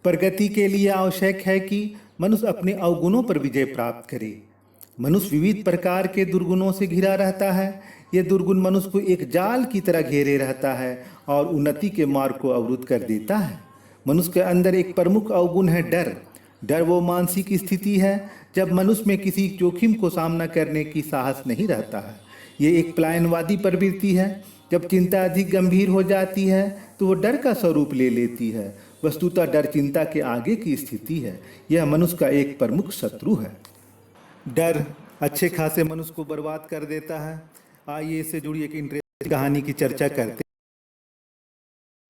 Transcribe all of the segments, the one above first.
प्रगति के लिए आवश्यक है कि मनुष्य अपने अवगुणों पर विजय प्राप्त करे। मनुष्य विविध प्रकार के दुर्गुणों से घिरा रहता है। यह दुर्गुण मनुष्य को एक जाल की तरह घेरे रहता है और उन्नति के मार्ग को अवरुद्ध कर देता है। मनुष्य के अंदर एक प्रमुख अवगुण है डर। डर वो मानसिक स्थिति है जब मनुष्य में किसी जोखिम को सामना करने की साहस नहीं रहता है। ये एक पलायनवादी प्रवृत्ति है। जब चिंता अधिक गंभीर हो जाती है तो वो डर का स्वरूप ले लेती है। वस्तुतः डर चिंता के आगे की स्थिति है। यह मनुष्य का एक प्रमुख शत्रु है। डर अच्छे खासे मनुष्य को बर्बाद कर देता है। आइए इससे जुड़ी एक इंटरेस्टिंग कहानी की चर्चा करते हैं।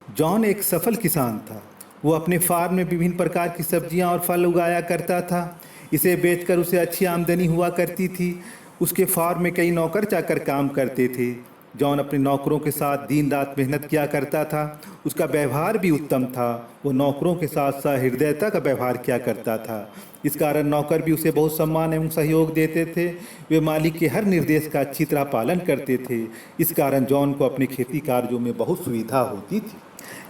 जॉन एक सफल किसान था। वो अपने फार्म में विभिन्न प्रकार की सब्जियां और फल उगाया करता था। इसे बेचकर उसे अच्छी आमदनी हुआ करती थी। उसके फार्म में कई नौकर चाकर काम करते थे। जॉन अपने नौकरों के साथ दिन रात मेहनत किया करता था। उसका व्यवहार भी उत्तम था। वो नौकरों के साथ सहृदयता का व्यवहार किया करता था। इस कारण नौकर भी उसे बहुत सम्मान एवं सहयोग देते थे। वे मालिक के हर निर्देश का अच्छी तरह पालन करते थे। इस कारण जॉन को अपने खेती कार्यों में बहुत सुविधा होती थी।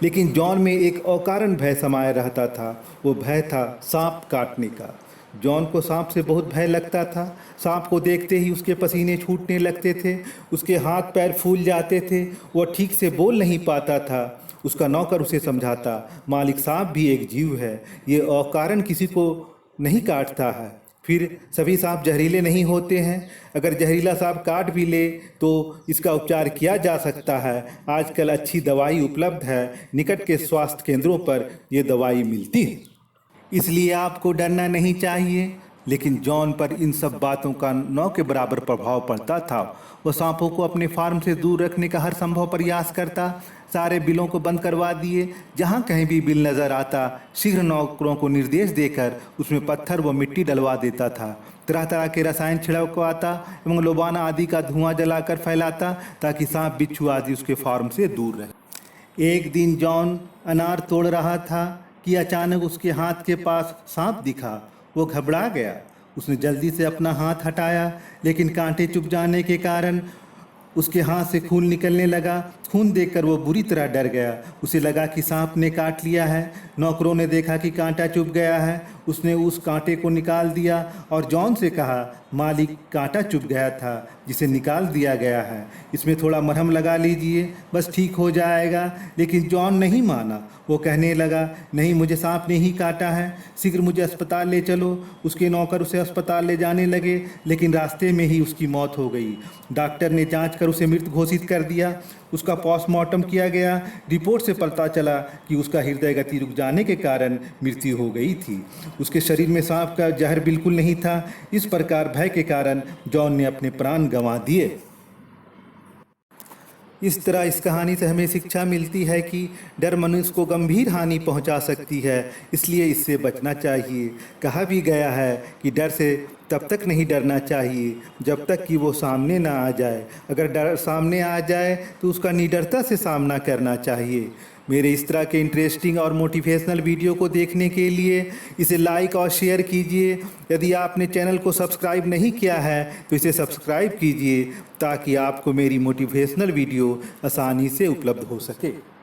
लेकिन जॉन में एक अकारण भय समाया रहता था। वो भय था सांप काटने का। जॉन को सांप से बहुत भय लगता था। सांप को देखते ही उसके पसीने छूटने लगते थे। उसके हाथ पैर फूल जाते थे। वह ठीक से बोल नहीं पाता था। उसका नौकर उसे समझाता, मालिक सांप भी एक जीव है, ये अकारण किसी को नहीं काटता है। फिर सभी सांप जहरीले नहीं होते हैं। अगर जहरीला सांप काट भी ले तो इसका उपचार किया जा सकता है। आजकल अच्छी दवाई उपलब्ध है। निकट के स्वास्थ्य केंद्रों पर ये दवाई मिलती है। इसलिए आपको डरना नहीं चाहिए। लेकिन जॉन पर इन सब बातों का नौ के बराबर प्रभाव पड़ता था। वह सांपों को अपने फार्म से दूर रखने का हर संभव प्रयास करता। सारे बिलों को बंद करवा दिए। जहाँ कहीं भी बिल नज़र आता शीघ्र नौकरों को निर्देश देकर उसमें पत्थर व मिट्टी डलवा देता था। तरह तरह के रसायन छिड़कवाता एवं लोबाना आदि का धुआं जलाकर फैलाता ताकि सांप बिच्छू आदि उसके फार्म से दूर रहे। एक दिन जॉन अनार तोड़ रहा था कि अचानक उसके हाथ के पास सांप दिखा। वो घबरा गया। उसने जल्दी से अपना हाथ हटाया, लेकिन कांटे चुभ जाने के कारण उसके हाथ से खून निकलने लगा। खून देखकर वो बुरी तरह डर गया। उसे लगा कि सांप ने काट लिया है। नौकरों ने देखा कि कांटा चुभ गया है। उसने उस कांटे को निकाल दिया और जॉन से कहा, मालिक कांटा चुभ गया था जिसे निकाल दिया गया है। इसमें थोड़ा मरहम लगा लीजिए, बस ठीक हो जाएगा। लेकिन जॉन नहीं माना। वो कहने लगा, नहीं, मुझे सांप ने ही काटा है, शीघ्र मुझे अस्पताल ले चलो। उसके नौकर उसे अस्पताल ले जाने लगे, लेकिन रास्ते में ही उसकी मौत हो गई। डॉक्टर ने जांच कर उसे मृत घोषित कर दिया। उसका पोस्टमार्टम किया गया। रिपोर्ट से पता चला कि उसका हृदय गति रुक जाने के कारण मृत्यु हो गई थी। उसके शरीर में सांप का जहर बिल्कुल नहीं था। इस प्रकार भय के कारण जॉन ने अपने प्राण गंवा दिए। इस तरह इस कहानी से हमें शिक्षा मिलती है कि डर मनुष्य को गंभीर हानि पहुंचा सकती है, इसलिए इससे बचना चाहिए। कहा भी गया है कि डर से तब तक नहीं डरना चाहिए जब तक कि वो सामने ना आ जाए। अगर डर सामने आ जाए तो उसका निडरता से सामना करना चाहिए। मेरे इस तरह के इंटरेस्टिंग और मोटिवेशनल वीडियो को देखने के लिए इसे लाइक और शेयर कीजिए। यदि आपने चैनल को सब्सक्राइब नहीं किया है तो इसे सब्सक्राइब कीजिए ताकि आपको मेरी मोटिवेशनल वीडियो आसानी से उपलब्ध हो सके।